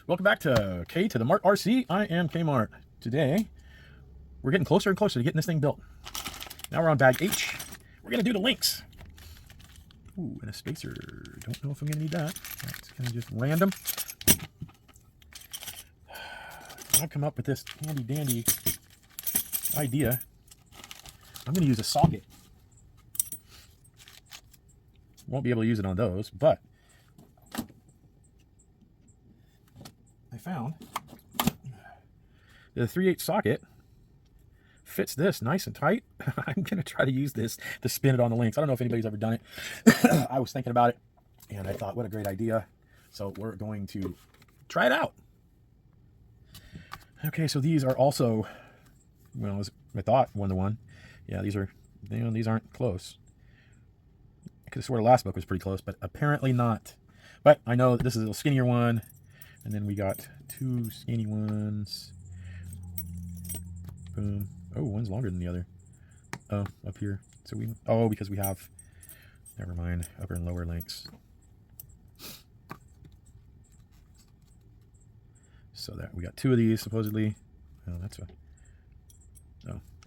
Welcome back to K to the Mart RC. I am Kmart. Today, we're getting closer and closer to getting this thing built. Now we're on bag H. We're going to do the links. Ooh, and a spacer. Don't know if I'm going to need that. That's kind of just random. I've come up with this handy dandy idea. I'm going to use a socket. Won't be able to use it on those, but I found the 3/8 socket fits this nice and tight. I'm going to try to use this to spin it on the links. I don't know if anybody's ever done it. I was thinking about it, and I thought, what a great idea. So we're going to try it out. Okay, so these are also, well, I thought 1-to-1. Yeah, these aren't close. I could have swore the last book was pretty close, but apparently not. But I know that this is a skinnier one, and then we got 2 skinny ones. Boom. Oh, one's longer than the other. Oh, up here. So because we have, never mind, upper and lower links. So that we got 2 of these supposedly. Oh,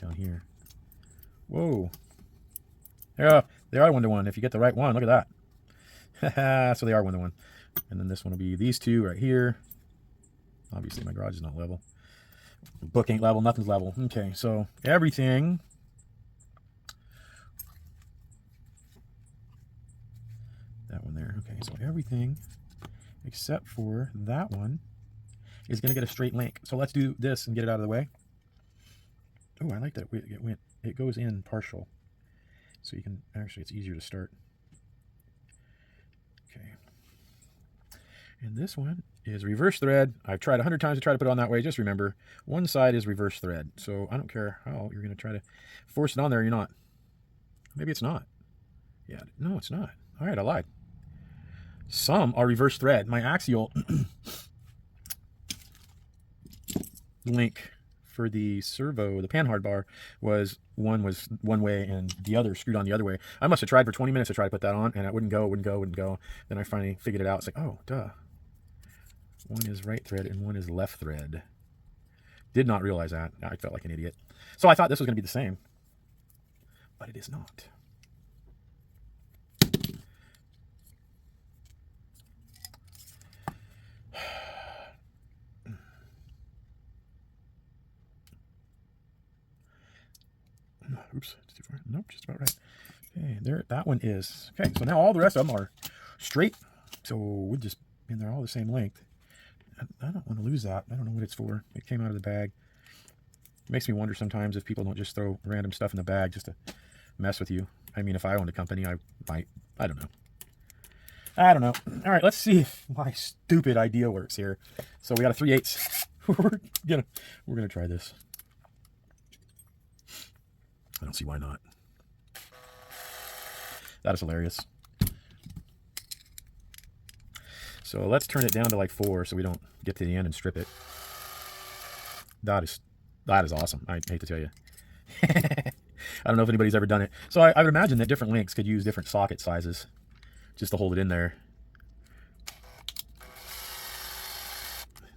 down here. Whoa. Yeah, they are 1-to-1 if you get the right one. Look at that. So they are 1-to-1. And then this one will be these 2 right here. Obviously my garage is not level. The book ain't level, nothing's level. Okay, so everything. That one there. Okay, so everything except for that one is going to get a straight link. So let's do this and get it out of the way. Oh, I like that it goes in partial. So you can, actually it's easier to start. Okay. And this one is reverse thread. I've tried 100 times to try to put it on that way. Just remember, one side is reverse thread. So I don't care how you're going to try to force it on there. You're not. Maybe it's not. Yeah, no, it's not. All right, I lied. Some are reverse thread. My axial link for the servo, the panhard bar, was one way and the other screwed on the other way. I must have tried for 20 minutes to try to put that on, and it wouldn't go. Then I finally figured it out. It's like, oh, duh. One is right thread and one is left thread. Did not realize that. I felt like an idiot. So I thought this was going to be the same, but it is not. Oops, it's too far. Nope, just about right. Okay, there, that one is. Okay, so now all the rest of them are straight. So we'll just, and they're all the same length. I don't want to lose that. I don't know what it's for. It came out of the bag. It makes me wonder sometimes if people don't just throw random stuff in the bag just to mess with you. I mean, if I owned a company, I might. I don't know. All right, let's see if my stupid idea works here. So we got a 3/8. we're gonna try this. I don't see why not. That is hilarious. So let's turn it down to like 4 so we don't get to the end and strip it. That is awesome. I hate to tell you. I don't know if anybody's ever done it. So I would imagine that different links could use different socket sizes just to hold it in there.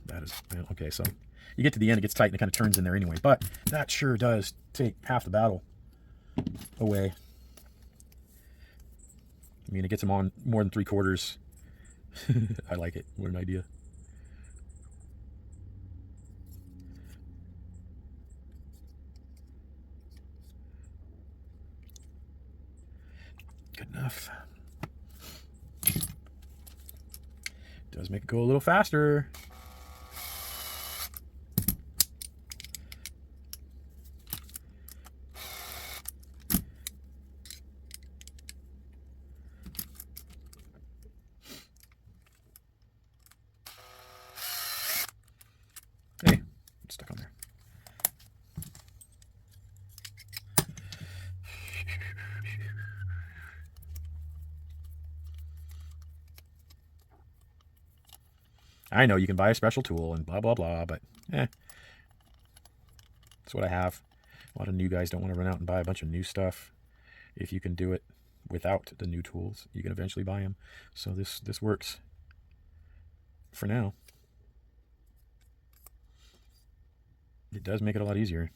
That is, okay, so you get to the end, it gets tight and it kind of turns in there anyway. But that sure does take half the battle away. I mean, it gets them on more than 3/4. I like it. What an idea. Good enough. Does make it go a little faster. Hey, it's stuck on there. I know you can buy a special tool and blah, blah, blah, but that's what I have. A lot of new guys don't want to run out and buy a bunch of new stuff. If you can do it without the new tools, you can eventually buy them. So this works for now. It does make it a lot easier.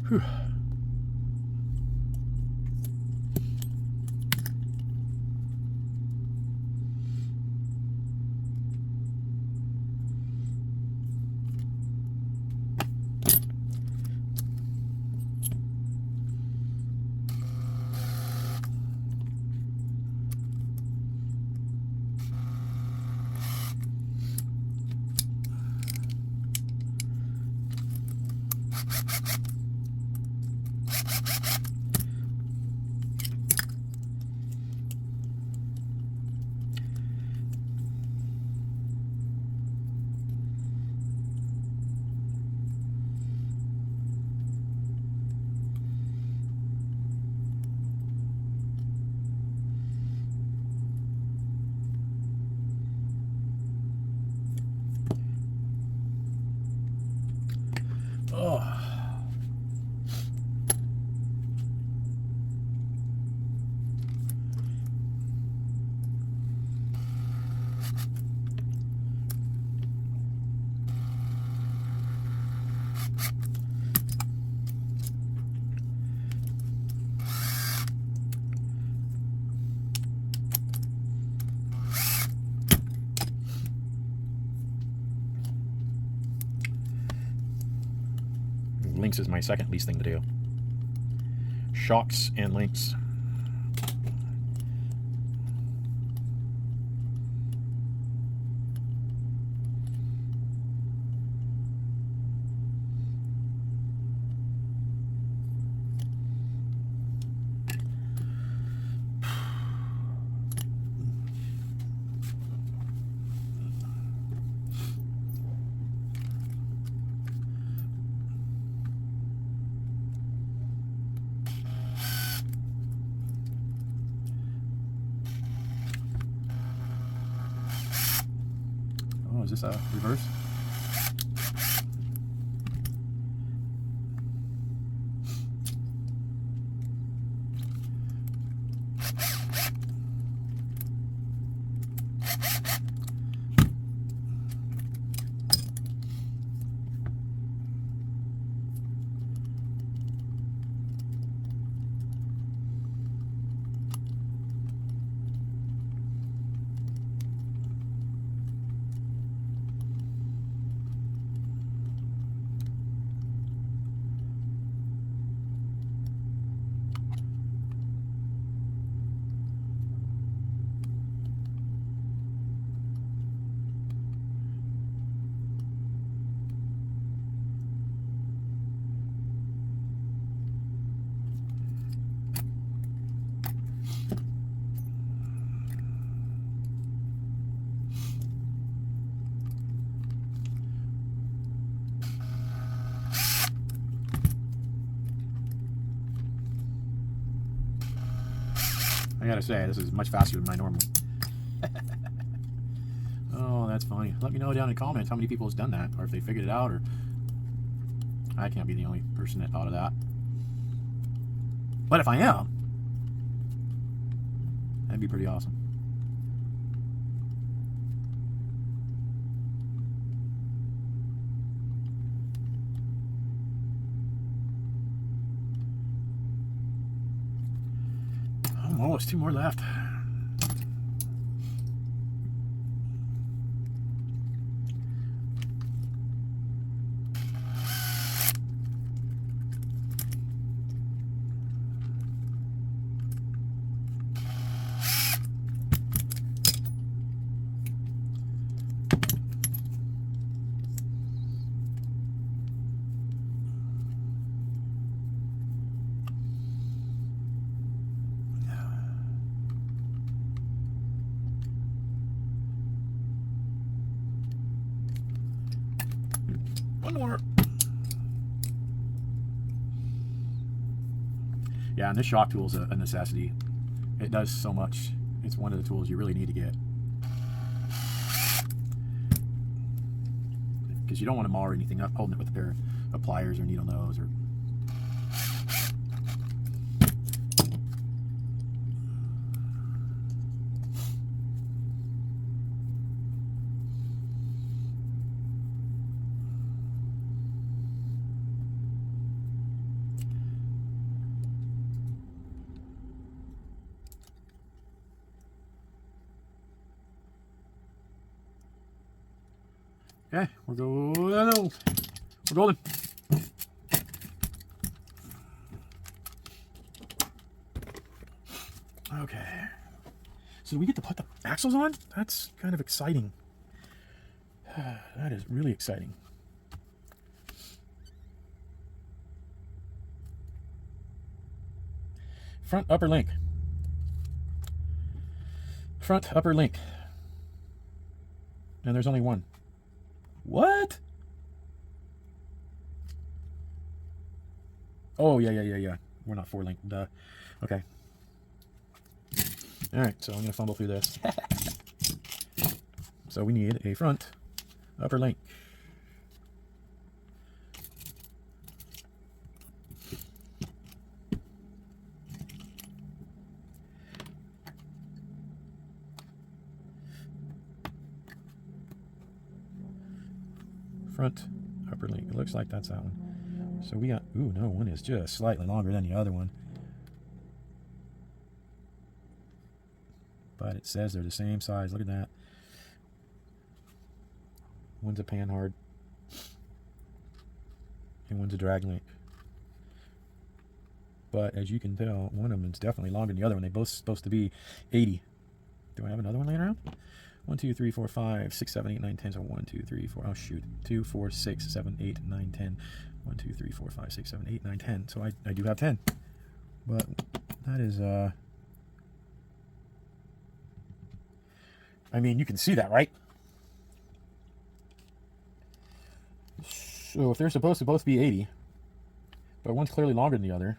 Whew. Oh. Links is my second least thing to do. Shocks and links. Oh, is this a reverse? I gotta say, this is much faster than my normal. Oh, that's funny. Let me know down in the comments how many people has done that, or if they figured it out, or I can't be the only person that thought of that. But if I am, that'd be pretty awesome. Almost, 2 more left. One more. Yeah, and this shock tool is a necessity. It does so much. It's one of the tools you really need to get. Because you don't want to mar anything up holding it with a pair of pliers or needle nose or... Okay, we're golden. We're golden. Okay. So we get to put the axles on? That's kind of exciting. That is really exciting. Front upper link. Front upper link. And there's only one. What? Oh, yeah. We're not 4-link. Duh. Okay. All right, so I'm going to fumble through this. So we need a front upper link. Front upper link. It looks like that's that one. So we got, ooh, no, one is just slightly longer than the other one. But it says they're the same size. Look at that. One's a panhard and one's a drag link. But as you can tell, one of them is definitely longer than the other one. They're both supposed to be 80. Do I have another one laying around? 1, 2, 3, 4, 5, 6, 7, 8, 9, 10. So 1, 2, 3, 4. Oh, shoot. 2, 4, 6, 7, 8, 9, 10. 1, 2, 3, 4, 5, 6, 7, 8, 9, 10. So I do have 10. But that is, I mean, you can see that, right? So if they're supposed to both be 80, but one's clearly longer than the other,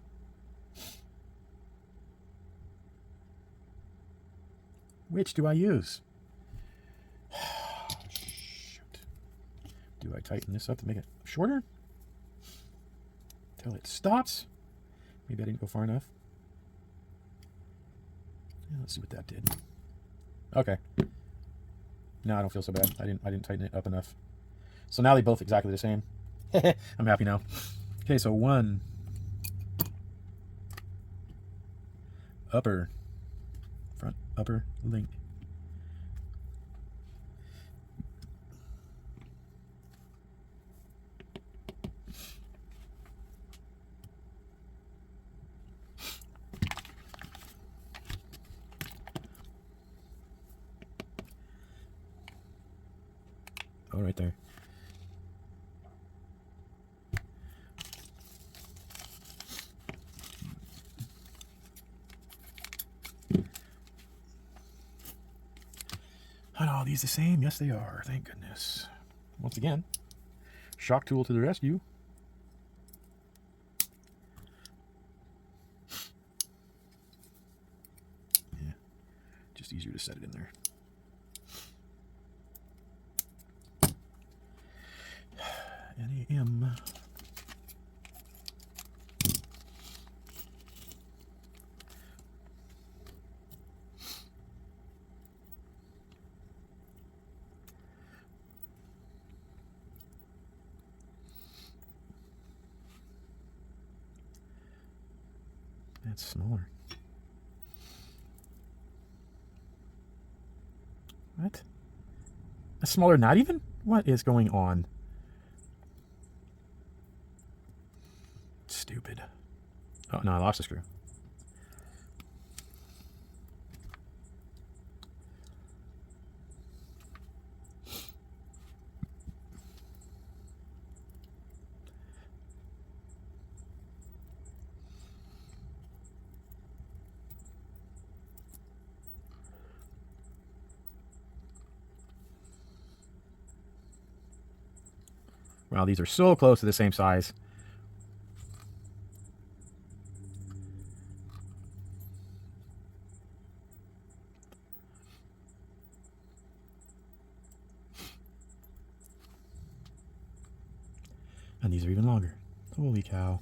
which do I use? Shoot. Do I tighten this up to make it shorter? Till it stops? Maybe I didn't go far enough. Yeah, let's see what that did. Okay. No, I don't feel so bad. I didn't tighten it up enough. So now they both exactly the same. I'm happy now. Okay, so one upper, front upper link. Oh, right there. Are all these the same? Yes, they are. Thank goodness. Once again, shock tool to the rescue. Yeah, just easier to set it in there. NAM. That's smaller. What? That's smaller, not even? What is going on? Stupid. Oh, no, I lost a screw. Wow, these are so close to the same size. And these are even longer. Holy cow.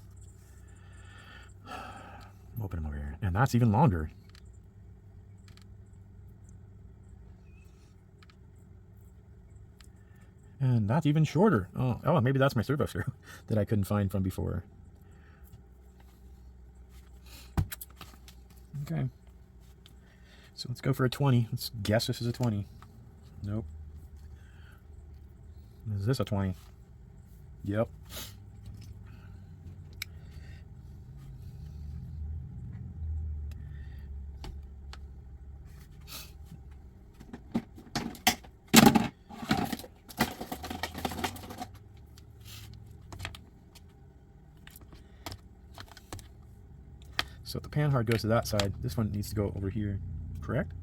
Open them over here. And that's even longer. And that's even shorter. Oh, maybe that's my servo screw that I couldn't find from before. Okay. So let's go for a 20. Let's guess this is a 20. Nope. Is this a 20? Yep. So if the panhard goes to that side, this one needs to go over here, correct?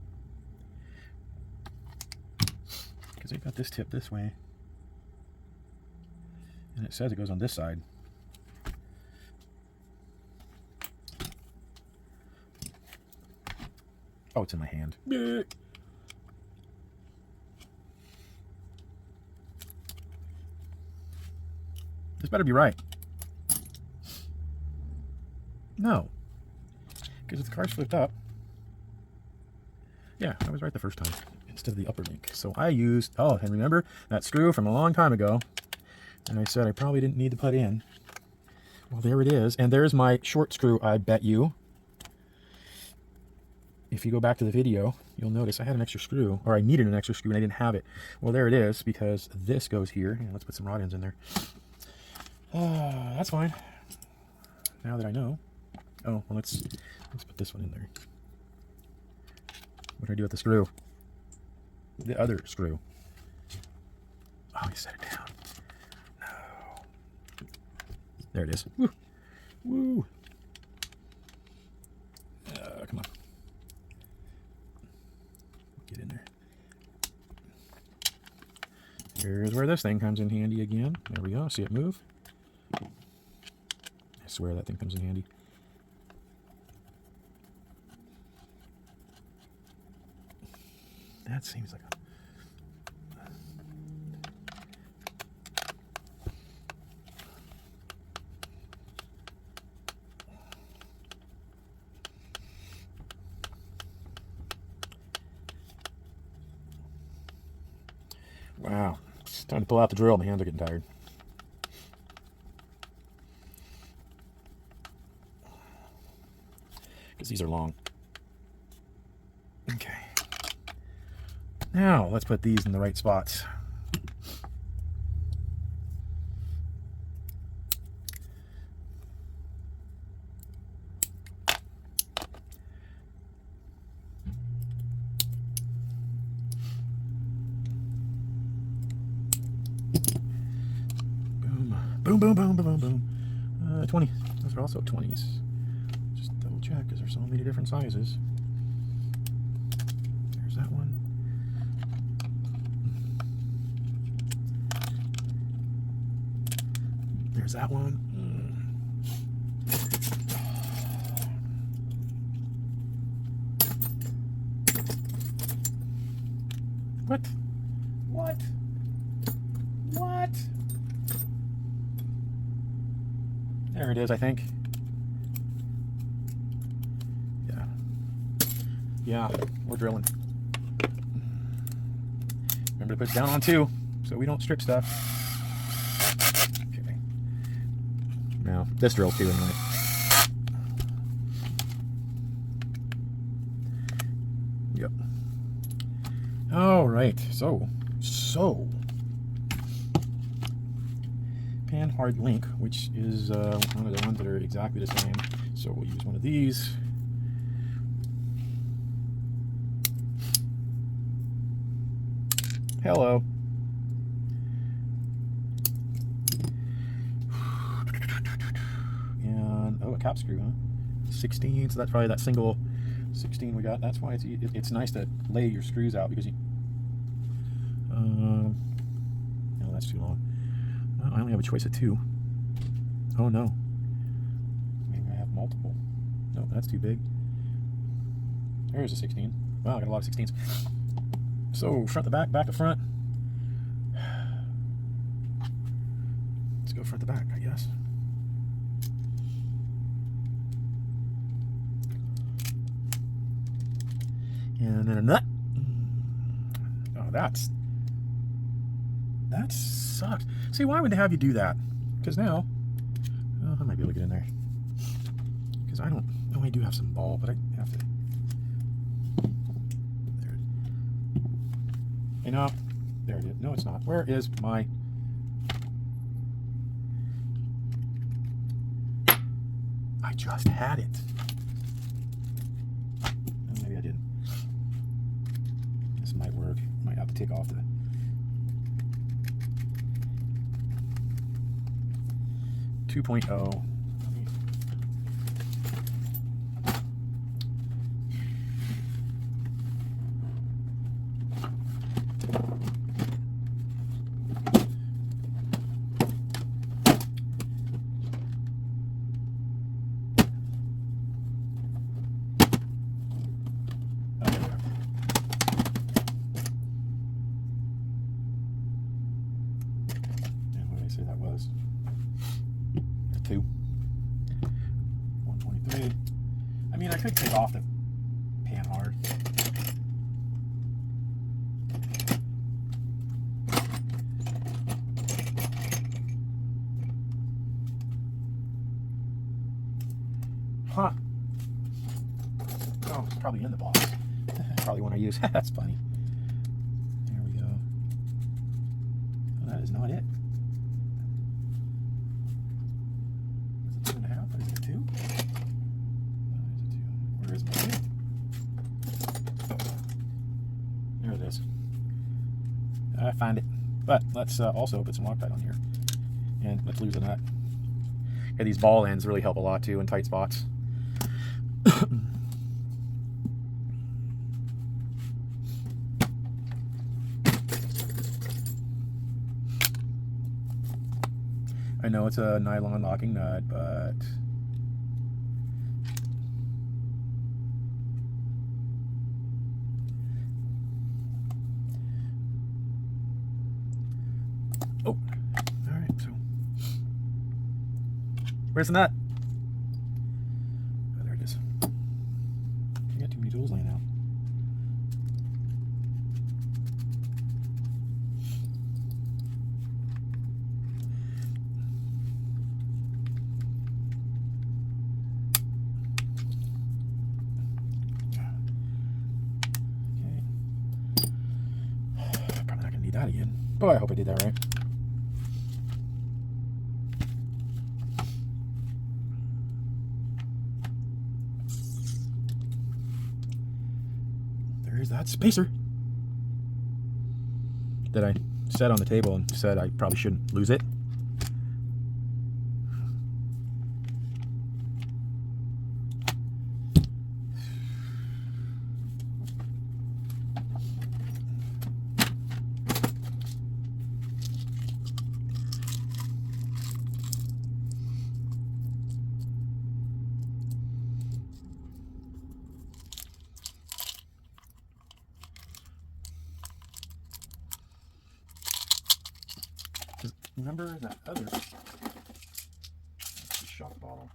Because I got this tip this way. And it says it goes on this side. Oh, it's in my hand. This better be right. No. Because if the car's flipped up, yeah, I was right the first time instead of the upper link. So I used, oh, and remember that screw from a long time ago, and I said I probably didn't need to put in. Well, there it is, and there's my short screw, I bet you. If you go back to the video, you'll notice I had an extra screw, or I needed an extra screw and I didn't have it. Well, there it is, because this goes here. Yeah, let's put some rod ends in there. That's fine. Now that I know. Oh, well, let's put this one in there. What do I do with the screw? The other screw. Oh, you set it down. No. There it is. Woo. Woo. Come on. Get in there. Here's where this thing comes in handy again. There we go. See it move? I swear that thing comes in handy. That seems like a... Wow. It's time to pull out the drill. My hands are getting tired. Because these are long. Okay. Now, let's put these in the right spots. Boom, boom, boom, boom, boom, boom. 20. Those are also 20s. Just double check because there's so many different sizes. There's that one. There's that one. What? What? What? There it is, I think. Yeah. Yeah, we're drilling. Remember to put it down on 2 so we don't strip stuff. Okay. Now, this drill's 2 anyway. Yep. All right, so panhard link, which is one of the ones that are exactly the same. So we'll use one of these. Hello. And oh, a cap screw, huh? 16. So that's probably that single 16 we got. That's why it's nice to lay your screws out because you. No, that's too long. Well, I only have a choice of 2. Oh no. Maybe I have multiple. Nope, that's too big. There's a 16. Wow, I got a lot of 16s. So, front to back, back to front. Let's go front to back, I guess. And then a nut. Oh, that sucks. See, why would they have you do that? Because now, oh, I might be able to get in there. Because I don't, no, I do have some ball, but I have to. There. Hey, no, there it is. No, it's not. Where is my? I just had it. Oh, maybe I didn't. This might work. Might have to take off the 2.0. Say that was 2 123. I mean, I could take off the pan hard. Huh. Oh, it's probably in the box. Probably one I use. That's funny. There we go. Oh, that is not it. There it is. I find it. But let's also put some Loctite on here. And let's lose a nut. Yeah, these ball ends really help a lot too in tight spots. I know it's a nylon locking nut, but oh, all right. So, where's the nut? Oh, there it is. You got too many tools laying out. Okay. Probably not gonna need that again. Boy, I hope I did that right. There's that spacer that I set on the table and said I probably shouldn't lose it. Remember that other shot bottle?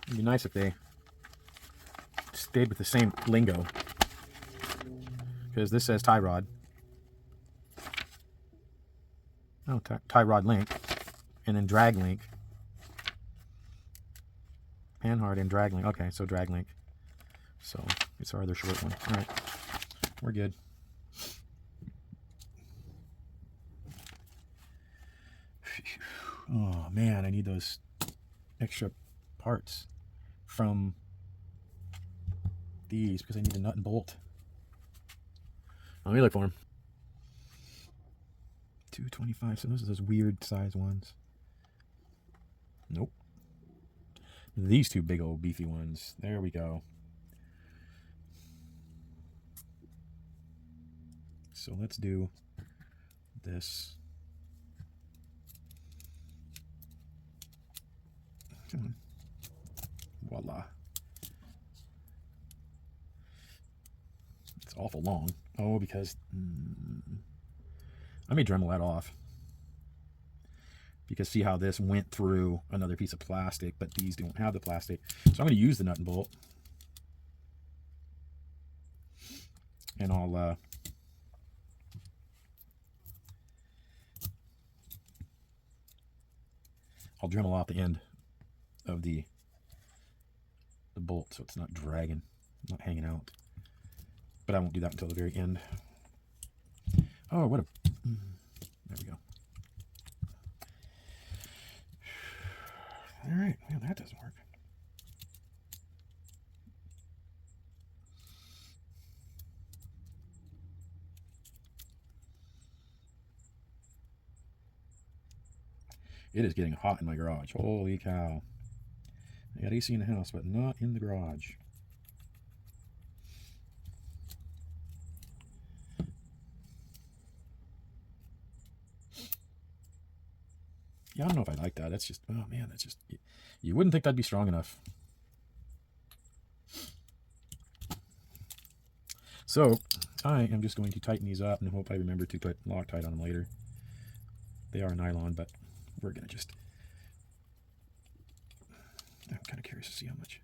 It'd be nice if they stayed with the same lingo. Because this says tie rod. Oh, tie rod link. And then drag link. Panhard and drag link. Okay, so drag link. So it's our other short one. All right, we're good. Oh man, I need those extra parts from these because I need a nut and bolt. Let me look for them. 225. So those are those weird size ones. Nope. These two big old beefy ones. There we go. So let's do this. Come on. Voila. It's awful long. Oh, because I may Dremel that off. Because see how this went through another piece of plastic, but these don't have the plastic. So I'm going to use the nut and bolt. And I'll Dremel off the end of the bolt so it's not dragging, not hanging out. But I won't do that until the very end. Oh, what a... There we go. All right, well, that doesn't work. It is getting hot in my garage. Holy cow. I got AC in the house, but not in the garage. Yeah, I don't know if I like that. That's just, oh man, that's just, you wouldn't think that'd be strong enough. So I am just going to tighten these up and hope I remember to put Loctite on them later. They are nylon, but we're going to just, I'm kind of curious to see how much.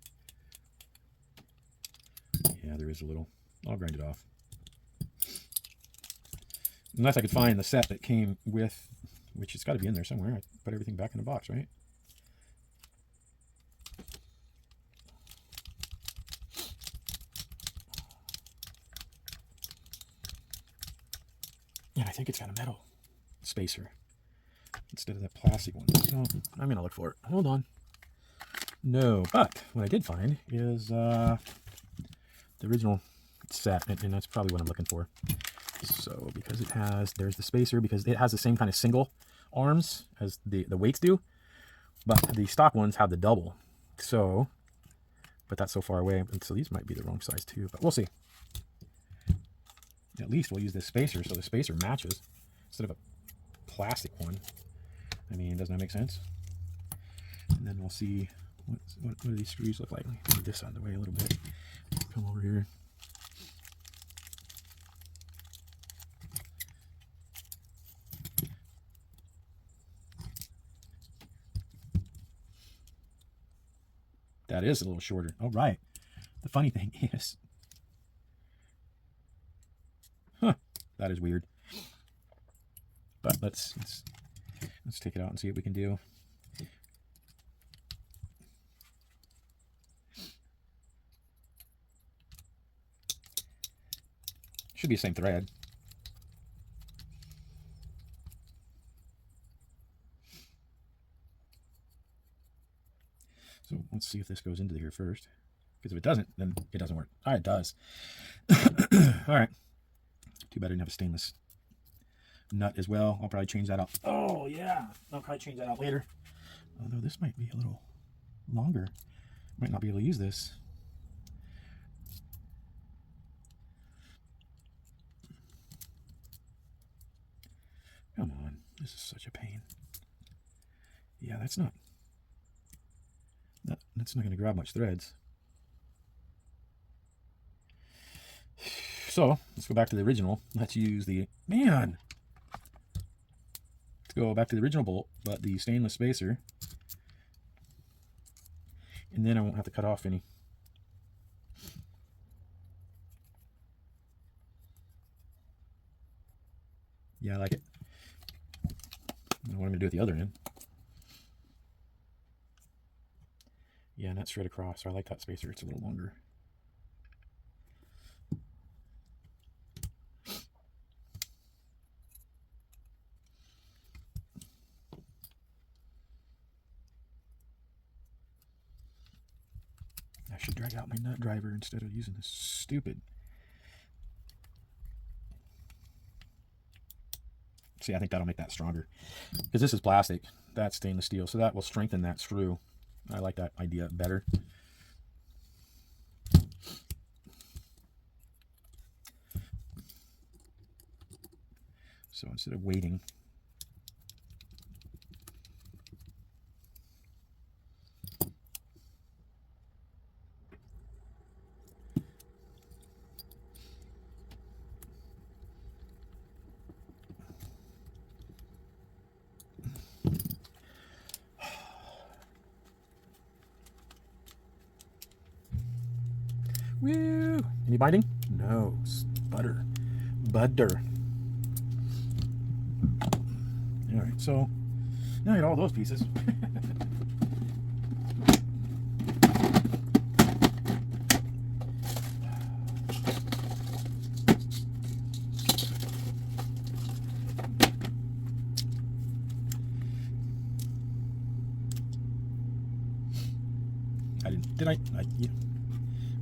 Yeah, there is a little. I'll grind it off. Unless I could find the set that came with, which it's got to be in there somewhere. I put everything back in the box, right? Yeah, I think it's got a metal spacer instead of that plastic one. So I'm going to look for it. Hold on. No, but what I did find is the original set, and that's probably what I'm looking for. So because it has, there's the spacer, because it has the same kind of single arms as the weights do, but the stock ones have the double. So, but that's so far away, and so these might be the wrong size too, but we'll see. At least we'll use this spacer so the spacer matches instead of a plastic one. I mean, doesn't that make sense? And then we'll see what do these screws look like. Let me move this out of the way a little bit. Come over here. That is a little shorter. All right. The funny thing is, that is weird. But let's take it out and see what we can do. Should be the same thread. So let's see if this goes into here first. Because if it doesn't, then it doesn't work. Ah, it does. All right. Too bad I didn't have a stainless nut as well. I'll probably change that out. Oh, yeah. I'll probably change that out later. Although this might be a little longer. Might not be able to use this. Come on. This is such a pain. Yeah, that's not going to grab much threads. So let's go back to the original. Let's use the, man. Let's go back to the original bolt, but the stainless spacer. And then I won't have to cut off any. Yeah, I like it. I don't know what I'm going to do at the other end. Yeah, and that's straight across, so I like that spacer. It's a little longer. I should drag out my nut driver instead of using this stupid. See, I think that'll make that stronger. Because this is plastic. That's stainless steel, so that will strengthen that screw. I like that idea better. So instead of waiting, woo! Any binding? No. Butter. Butter. Alright, so now I got all those pieces.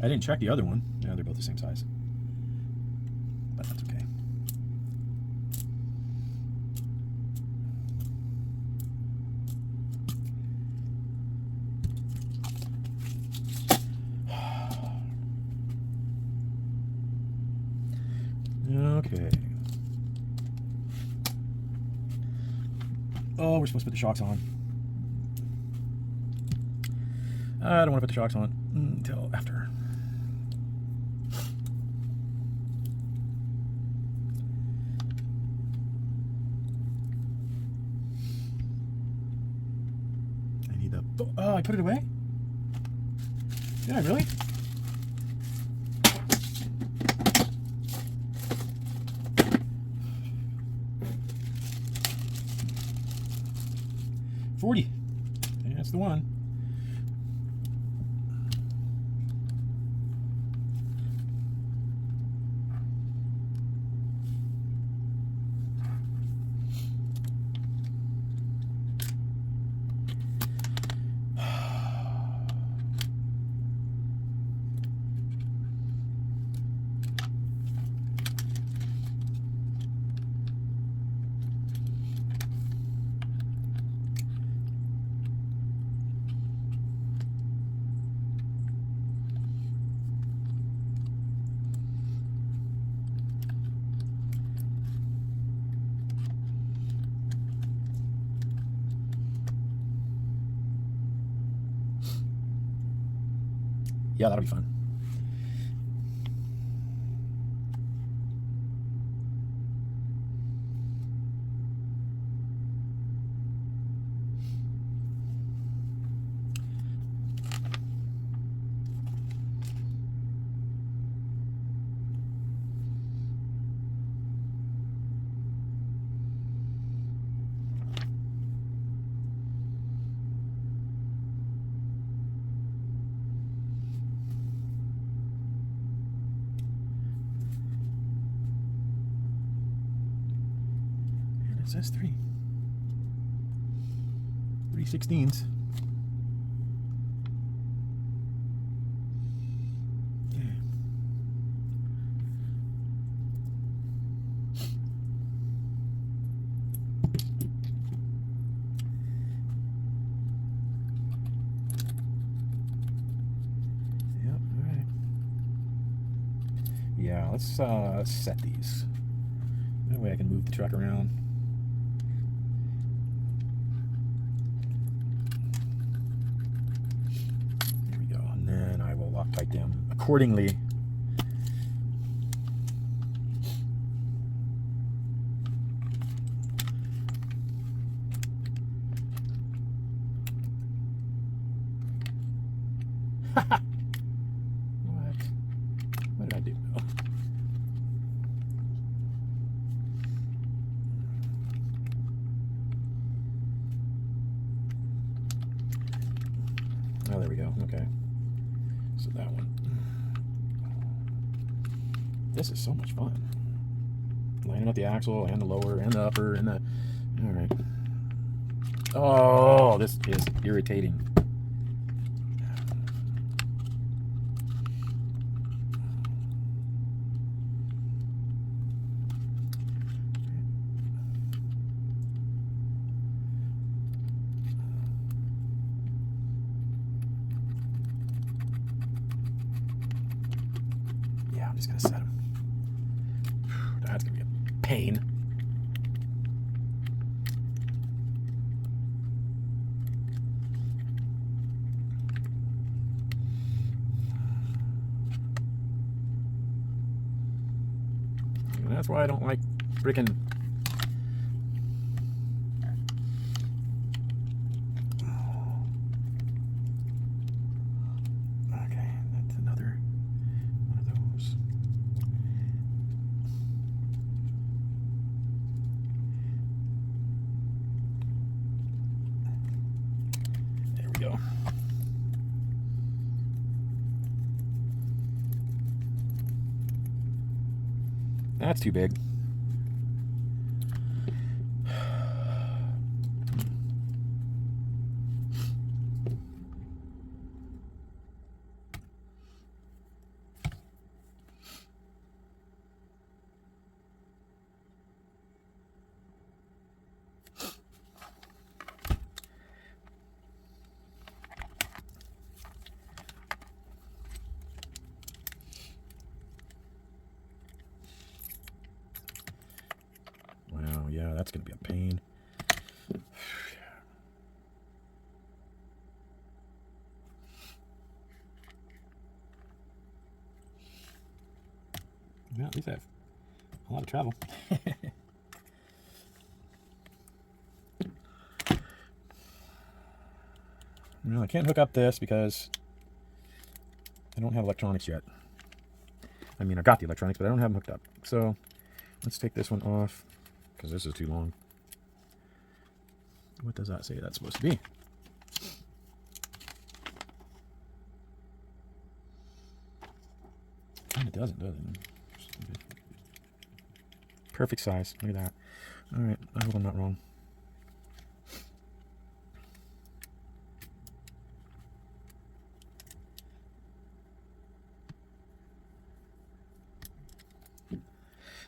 I didn't check the other one. Yeah, they're both the same size. But that's okay. Okay. Oh, we're supposed to put the shocks on. I don't want to put the shocks on until after. I need the... Oh, I put it away? Did I really? $40. Yeah, that's the one. Yeah, that'll be fun. It says 3/16. Okay. Yep, all right. Yeah, let's set these. That way I can move the truck around. Loctite them accordingly. What? What did I do? Oh. Oh, there we go. Okay. So that one. This is so much fun. Lining up the axle and the lower and the upper and the... All right. Oh, this is irritating. Yeah, I'm just going to set them. That's going to be a pain. And that's why I don't like freaking... Okay, that's another one of those. There we go. That's too big. Wow, yeah, that's going to be a pain. Well, at least I have a lot of travel. Well, I can't hook up this because I don't have electronics yet. I mean, I got the electronics, but I don't have them hooked up. So let's take this one off because this is too long. What does that say that's supposed to be? And it doesn't, does it? Perfect size. Look at that. All right, I hope I'm not wrong.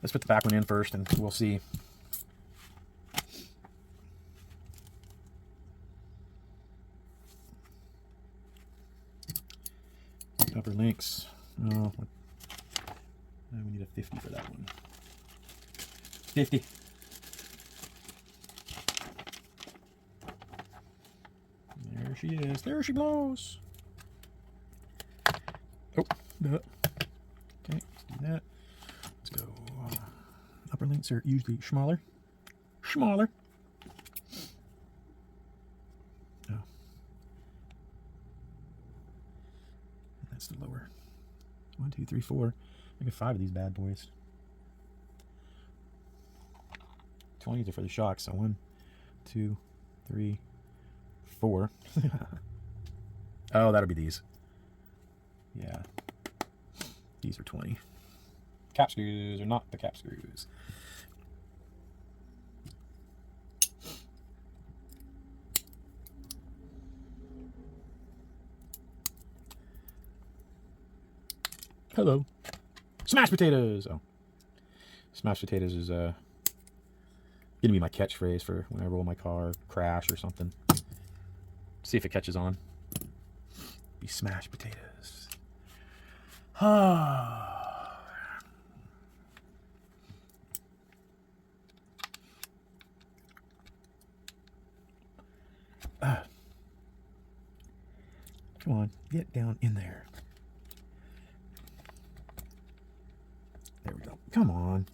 Let's put the back one in first and we'll see. Upper links. Oh, we need a 50 for that one. 50. There she is. There she blows. Oh, okay, let's do that. Let's go. Upper links are usually smaller. Smaller. Oh. That's the lower. 1, 2, 3, 4. I got 5 of these bad boys. 20s are for the shocks. So 1, 2, 3, 4. Oh, that'll be these. Yeah. These are 20. Cap screws are not the cap screws. Hello. Smashed potatoes. Oh. Smashed potatoes is gonna be my catchphrase for when I roll my car, crash or something. See if it catches on. Be smashed potatoes. Ah. Come on, get down in there. There we go. Come on.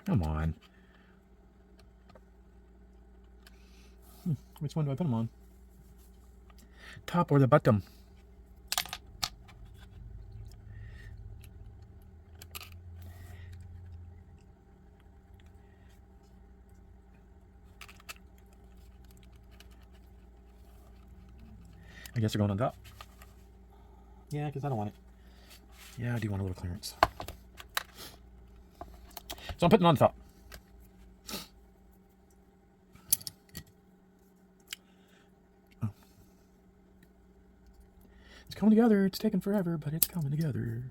Come on. Which one do I put them on? Top or the bottom? I guess they're going on top. Yeah, because I don't want it. Yeah, I do want a little clearance. So I'm putting it on top. Oh. It's coming together. It's taking forever, but it's coming together.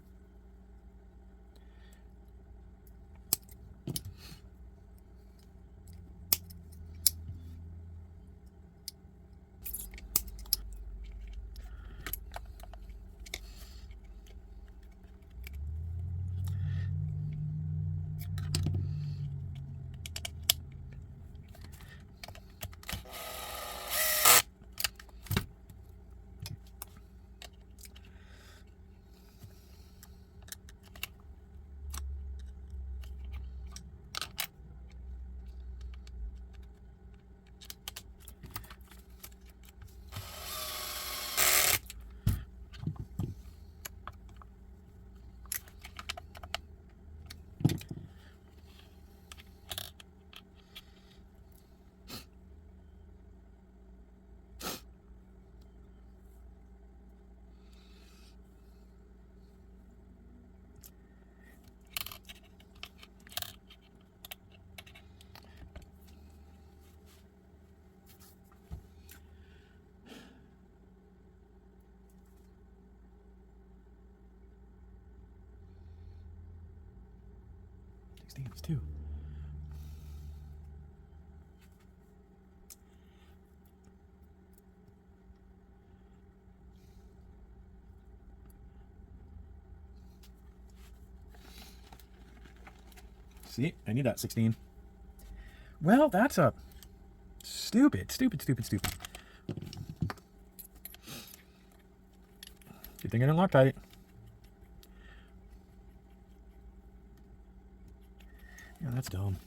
Stamps too. See, I need that 16. Well, that's a stupid. Good thing I didn't Loctite it. Yeah, that's dumb.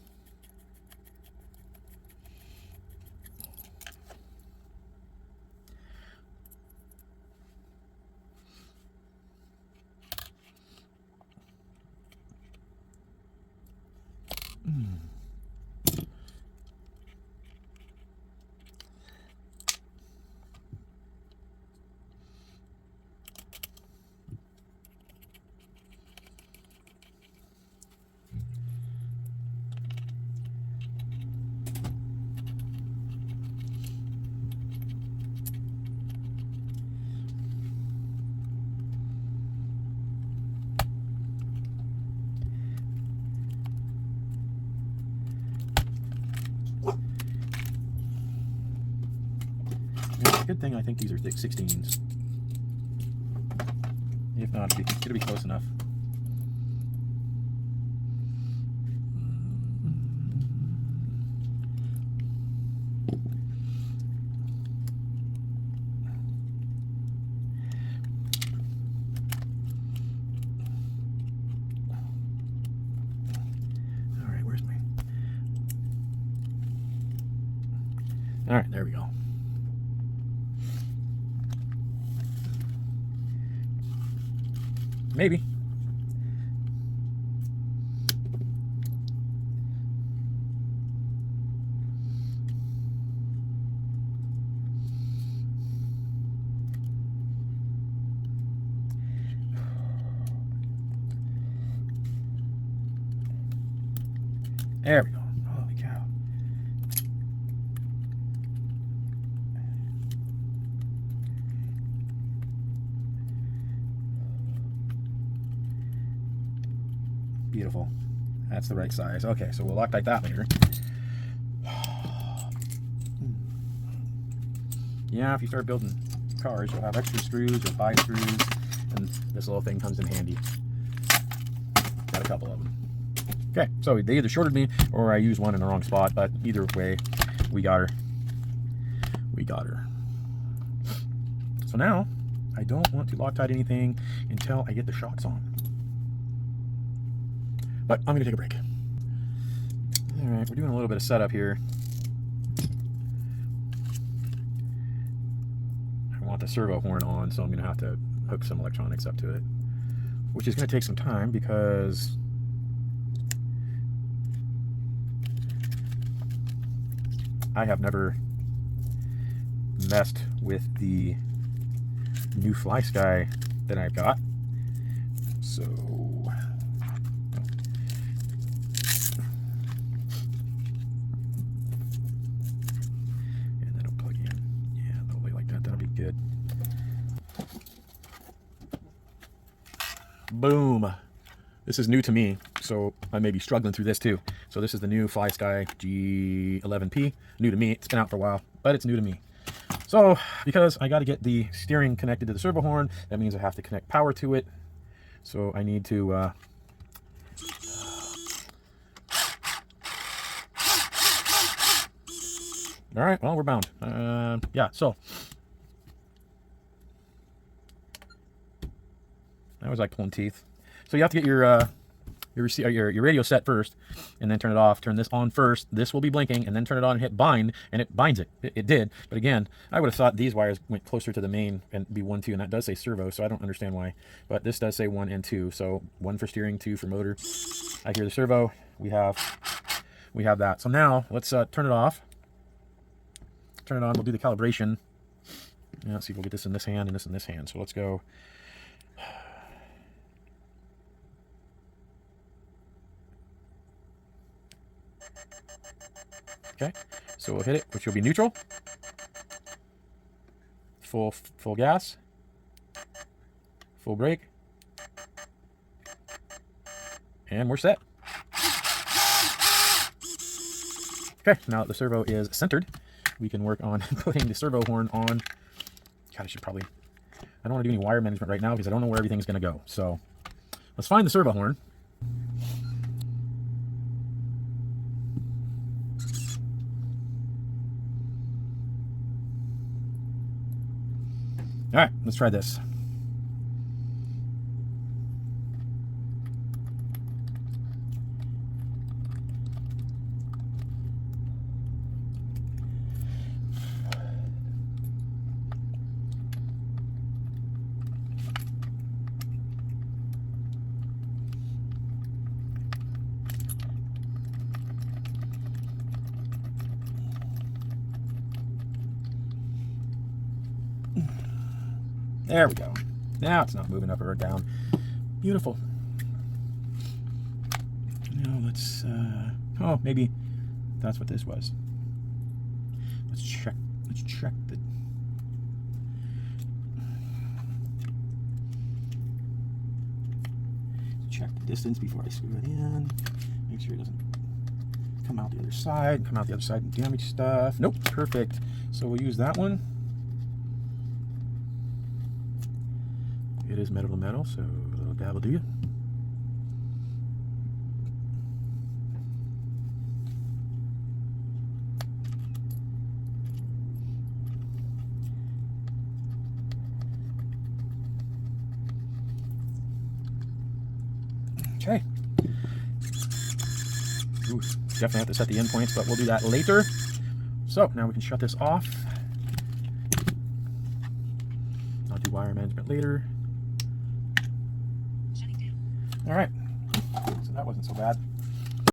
Good thing I think these are thick 16s. If not, it'll be close enough. All right, where's my... All right, there we go. Maybe. There we go. Holy cow. Beautiful. That's the right size. Okay, so we'll Loctite that later. Yeah, if you start building cars, you'll have extra screws or 5 screws, and this little thing comes in handy. Got a couple of them. Okay, so they either shorted me or I used one in the wrong spot, but either way, we got her. We got her. So now, I don't want to Loctite anything until I get the shocks on. But I'm going to take a break. All right, we're doing a little bit of setup here. I want the servo horn on, so I'm going to have to hook some electronics up to it, which is going to take some time because I have never messed with the new Flysky that I've got. So and that'll plug in. Yeah, a little way like that. That'll be good. Boom. This is new to me, so I may be struggling through this too. So this is the new Flysky G11P. New to me. It's been out for a while, but it's new to me. So because I got to get the steering connected to the servo horn, that means I have to connect power to it. So I need to all right, well, we're bound. Yeah, so that was like pulling teeth. So you have to get your radio set first, and then turn it off. Turn this on first. This will be blinking, and then turn it on and hit bind, and it binds it. It did, but again, I would have thought these wires went closer to the main and be 1, 2, and that does say servo, so I don't understand why. But this does say 1 and 2, so 1 for steering, 2 for motor. I hear the servo. We have that. So now let's turn it off. Turn it on. We'll do the calibration. Yeah, let's see if we'll get this in this hand and this in this hand. So let's go. Okay, so we'll hit it, which will be neutral. Full gas. Full brake. And we're set. Okay, now that the servo is centered, we can work on putting the servo horn on. God, I should probably... I don't want to do any wire management right now because I don't know where everything's going to go. So let's find the servo horn. All right, let's try this. There we go. Now it's not moving up or down. Beautiful. Now let's, oh, maybe that's what this was. Let's check the, check the distance before I screw it in. Make sure it doesn't come out the other side, and damage stuff. Nope, perfect. So we'll use that one. It is metal to metal, so a little dab will do you. Okay. Ooh, definitely have to set the endpoints, but we'll do that later. So now we can shut this off. I'll do wire management later. All right, so that wasn't so bad.